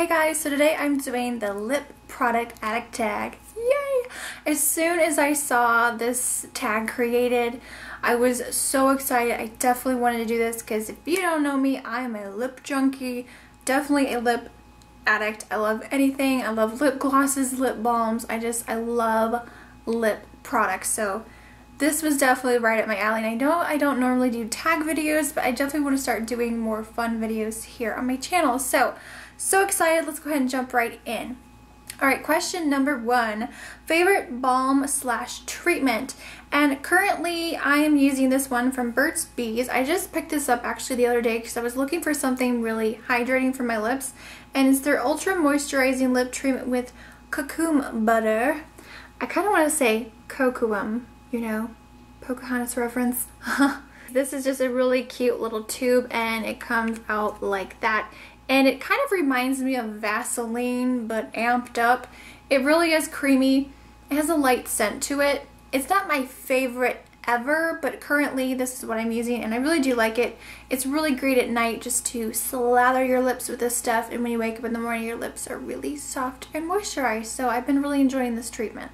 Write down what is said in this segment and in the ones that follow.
Hey guys, so today I'm doing the lip product addict tag. Yay! As soon as I saw this tag created, I was so excited. I definitely wanted to do this because if you don't know me, I am a lip junkie, definitely a lip addict. I love anything. I love lip glosses, lip balms. I love lip products. So this was definitely right up my alley. And I know I don't normally do tag videos, but I definitely want to start doing more fun videos here on my channel. So excited. Let's go ahead and jump right in. Alright, question number 1. Favorite balm slash treatment. And currently I am using this one from Burt's Bees. I just picked this up actually the other day because I was looking for something really hydrating for my lips. And it's their Ultra Moisturizing Lip Treatment with Cocoon Butter. I kind of want to say cocoam, you know, Pocahontas reference. This is just a really cute little tube and it comes out like that. And it kind of reminds me of Vaseline, but amped up. It really is creamy. It has a light scent to it. It's not my favorite ever, but currently this is what I'm using, and I really do like it. It's really great at night just to slather your lips with this stuff, and when you wake up in the morning, your lips are really soft and moisturized. So I've been really enjoying this treatment.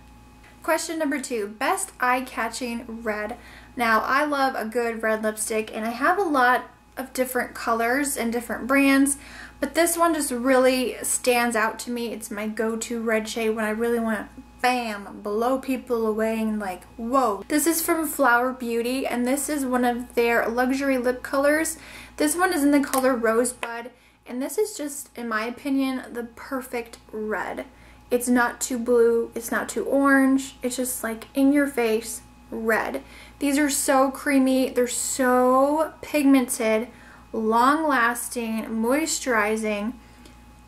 Question number 2, best eye-catching red. Now, I love a good red lipstick, and I have a lot of different colors and different brands, but this one just really stands out to me. It's my go-to red shade when I really want to bam, blow people away and like, whoa. This is from Flower Beauty, and this is one of their luxury lip colors. This one is in the color Rosebud, and this is just, in my opinion, the perfect red. It's not too blue, it's not too orange, it's just like in your face red. These are so creamy, they're so pigmented, long-lasting, moisturizing.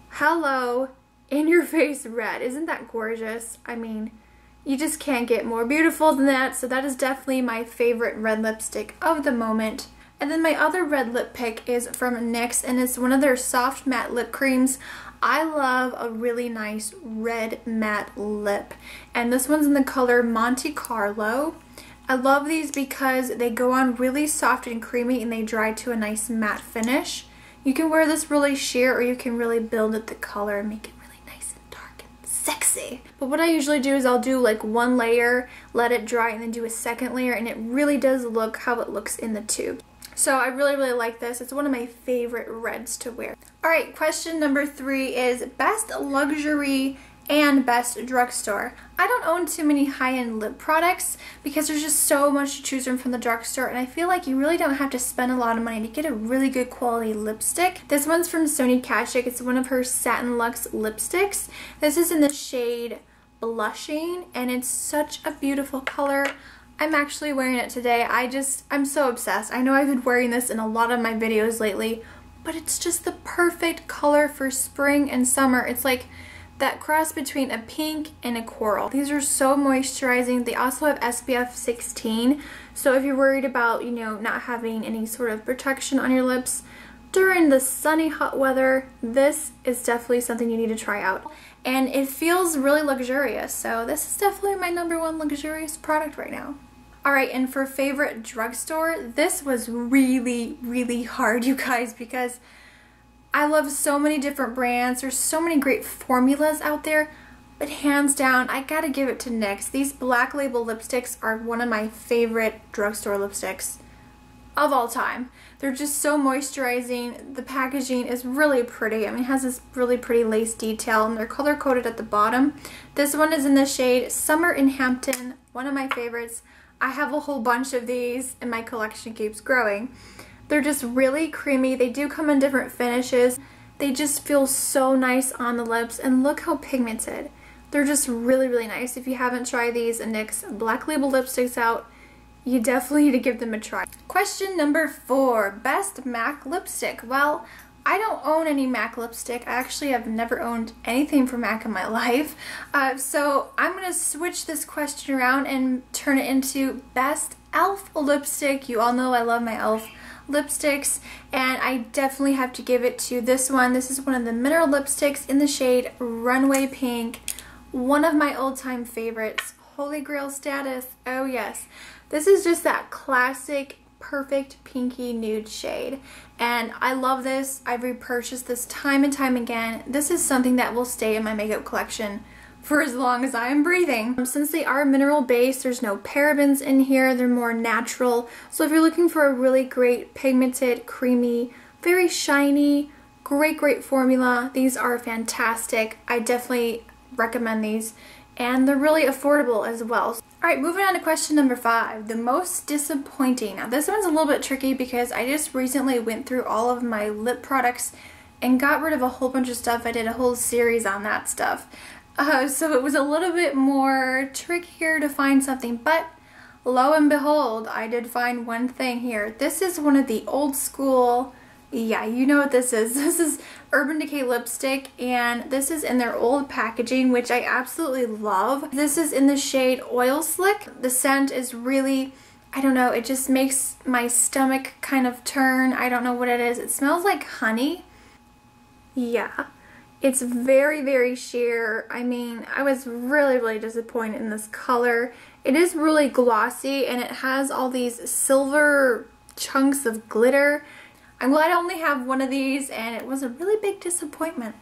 Hello, in your face red. Isn't that gorgeous? I mean, you just can't get more beautiful than that. So that is definitely my favorite red lipstick of the moment. And then my other red lip pick is from NYX, and it's one of their soft matte lip creams. I love a really nice red matte lip, and this one's in the color Monte Carlo. I love these because they go on really soft and creamy and they dry to a nice matte finish. You can wear this really sheer, or you can really build it the color and make it really nice and dark and sexy. But what I usually do is I'll do like one layer, let it dry, and then do a second layer, and it really does look how it looks in the tube. So I really like this. It's one of my favorite reds to wear. Alright, question number 3 is best luxury and best drugstore. I don't own too many high-end lip products because there's just so much to choose from the drugstore, and I feel like you really don't have to spend a lot of money to get a really good quality lipstick. This one's from Sonia Kashuk. It's one of her Satin Luxe lipsticks. This is in the shade Blushing, and it's such a beautiful color. I'm actually wearing it today. I'm so obsessed. I know I've been wearing this in a lot of my videos lately, but it's just the perfect color for spring and summer. It's like that cross between a pink and a coral. These are so moisturizing. They also have SPF 16, so if you're worried about, you know, not having any sort of protection on your lips during the sunny hot weather, this is definitely something you need to try out. And it feels really luxurious, so this is definitely my #1 luxurious product right now. Alright, and for favorite drugstore, this was really hard, you guys, because I love so many different brands. There's so many great formulas out there, but hands down, I gotta give it to NYX. These Black Label lipsticks are one of my favorite drugstore lipsticks of all time. They're just so moisturizing. The packaging is really pretty. I mean, it has this really pretty lace detail, and they're color coded at the bottom. This one is in the shade Summer in Hampton, one of my favorites. I have a whole bunch of these and my collection keeps growing. They're just really creamy. They do come in different finishes. They just feel so nice on the lips, and look how pigmented. They're just really nice. If you haven't tried these NYX Black Label lipsticks out, you definitely need to give them a try. Question number 4, best MAC lipstick. Well, I don't own any MAC lipstick. I actually have never owned anything from MAC in my life. So I'm going to switch this question around and turn it into best e.l.f. lipstick. You all know I love my e.l.f. lipsticks, and I definitely have to give it to this one. This is one of the mineral lipsticks in the shade Runway Pink. One of my old-time favorites. Holy Grail status. Oh yes. This is just that classic perfect pinky nude shade. And I love this. I've repurchased this time and time again. This is something that will stay in my makeup collection for as long as I am breathing. Since they are mineral based, there's no parabens in here. They're more natural. So if you're looking for a really great pigmented, creamy, very shiny, great formula, these are fantastic. I definitely recommend these, and they're really affordable as well. Alright, moving on to question number 5, the most disappointing. Now this one's a little bit tricky because I just recently went through all of my lip products and got rid of a whole bunch of stuff. I did a whole series on that stuff. So it was a little bit more trickier to find something, but lo and behold, I did find one thing here. This is one of the old school, yeah, you know what this is. This is Urban Decay lipstick, and this is in their old packaging, which I absolutely love. This is in the shade Oil Slick. The scent is really, I don't know, it just makes my stomach kind of turn. I don't know what it is. It smells like honey. Yeah. It's very sheer. I mean, I was really disappointed in this color. It is really glossy, and it has all these silver chunks of glitter. I'm glad I only have one of these, and it was a really big disappointment.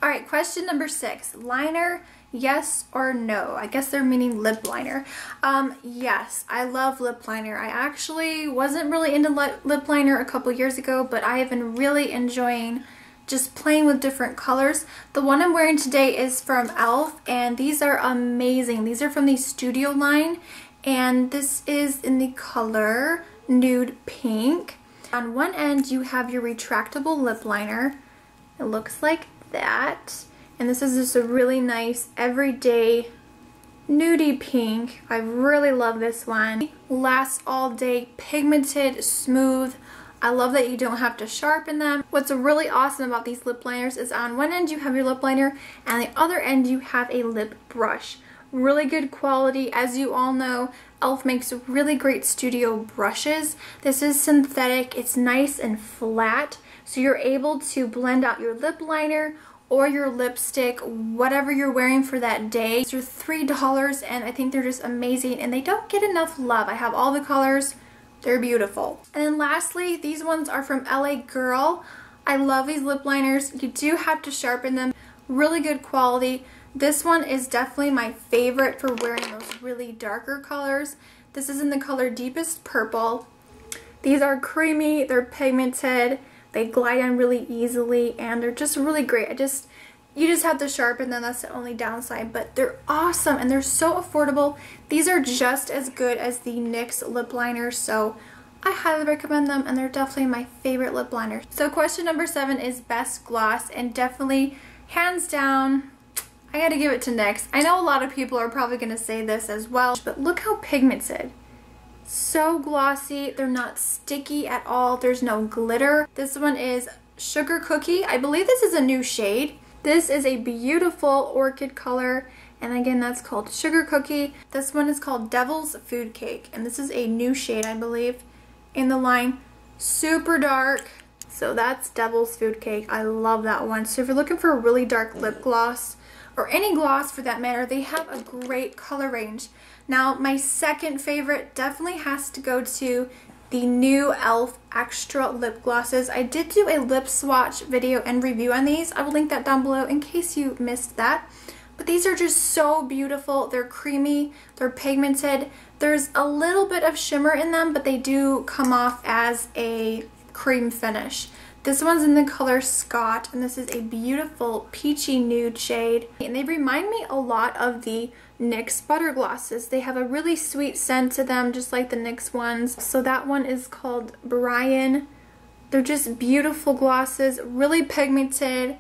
Alright, question number 6. Liner, yes or no? I guess they're meaning lip liner. Yes, I love lip liner. I actually wasn't really into lip liner a couple years ago, but I have been really enjoying just playing with different colors. The one I'm wearing today is from e.l.f. and these are amazing. These are from the Studio line, and this is in the color Nude Pink. On one end you have your retractable lip liner. It looks like that. And this is just a really nice everyday nudie pink. I really love this one. Lasts all day, pigmented, smooth. I love that you don't have to sharpen them. What's really awesome about these lip liners is on one end you have your lip liner, and the other end you have a lip brush. Really good quality. As you all know, e.l.f. makes really great studio brushes. This is synthetic. It's nice and flat, so you're able to blend out your lip liner or your lipstick, whatever you're wearing for that day. They're $3, and I think they're just amazing, and they don't get enough love. I have all the colors. They're beautiful. And then lastly, these ones are from LA Girl. I love these lip liners. You do have to sharpen them. Really good quality. This one is definitely my favorite for wearing those really darker colors. This is in the color Deepest Purple. These are creamy, they're pigmented, they glide on really easily, and they're just really great. You just have to sharpen them, that's the only downside, but they're awesome and they're so affordable. These are just as good as the NYX lip liners, so I highly recommend them, and they're definitely my favorite lip liners. So question number 7 is best gloss, and definitely, hands down, I gotta give it to NYX. I know a lot of people are probably gonna say this as well, but look how pigmented. So glossy, they're not sticky at all, there's no glitter. This one is Sugar Cookie. I believe this is a new shade. This is a beautiful orchid color, and again, that's called Sugar Cookie. This one is called Devil's Food Cake, and this is a new shade, I believe, in the line. Super dark. So that's Devil's Food Cake. I love that one. So if you're looking for a really dark lip gloss, or any gloss for that matter, they have a great color range. Now, my second favorite definitely has to go to the new e.l.f. Extra Lip Glosses. I did do a lip swatch video and review on these. I will link that down below in case you missed that. But these are just so beautiful. They're creamy, they're pigmented. There's a little bit of shimmer in them, but they do come off as a cream finish. This one's in the color Scott, and this is a beautiful peachy nude shade. And they remind me a lot of the NYX Butter Glosses. They have a really sweet scent to them, just like the NYX ones. So that one is called Brian. They're just beautiful glosses, really pigmented,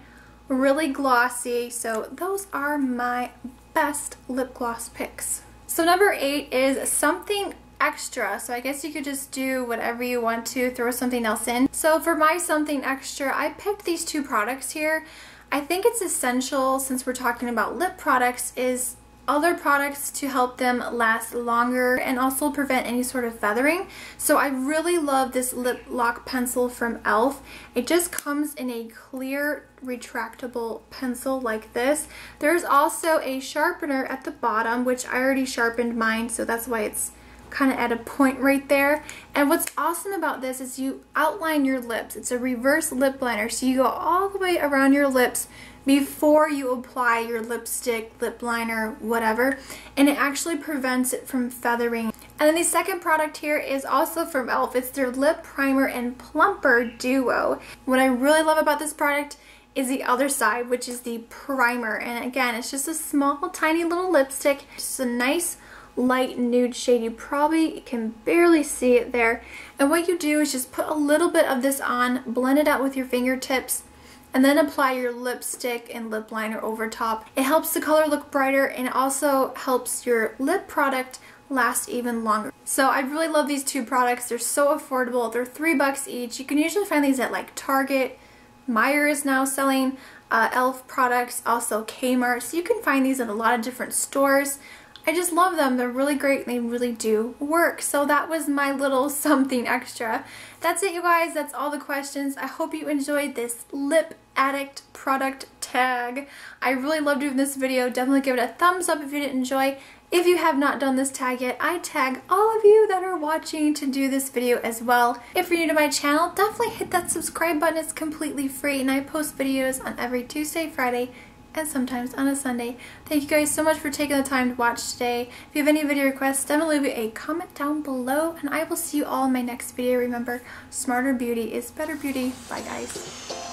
really glossy. So those are my best lip gloss picks. So number 8 is Something Extra. So I guess you could just do whatever you want to, throw something else in. So for my Something Extra, I picked these 2 products here. I think it's essential, since we're talking about lip products, is other products to help them last longer and also prevent any sort of feathering. So I really love this lip lock pencil from e.l.f. It just comes in a clear retractable pencil like this. There's also a sharpener at the bottom, which I already sharpened mine, so that's why it's kind of at a point right there. And what's awesome about this is you outline your lips. It's a reverse lip liner, so you go all the way around your lips before you apply your lipstick, lip liner, whatever, and it actually prevents it from feathering. And then the second product here is also from e.l.f. It's their Lip Primer and Plumper Duo. What I really love about this product is the other side, which is the primer. And again, it's just a small, tiny little lipstick. Just a nice light nude shade. You probably can barely see it there. And what you do is just put a little bit of this on, blend it out with your fingertips, and then apply your lipstick and lip liner over top. It helps the color look brighter, and it also helps your lip product last even longer. So I really love these two products. They're so affordable. They're $3 each. You can usually find these at like Target. Meijer is now selling e.l.f. products, also Kmart. So you can find these at a lot of different stores. I just love them. They're really great and they really do work. So that was my little something extra. That's it, you guys. That's all the questions. I hope you enjoyed this Lip Addict product tag. I really loved doing this video. Definitely give it a thumbs up if you did enjoy. If you have not done this tag yet, I tag all of you that are watching to do this video as well. If you're new to my channel, definitely hit that subscribe button. It's completely free and I post videos on every Tuesday, Friday, and sometimes on a Sunday. Thank you guys so much for taking the time to watch today. If you have any video requests, definitely leave a comment down below and I will see you all in my next video. Remember, smarter beauty is better beauty. Bye guys.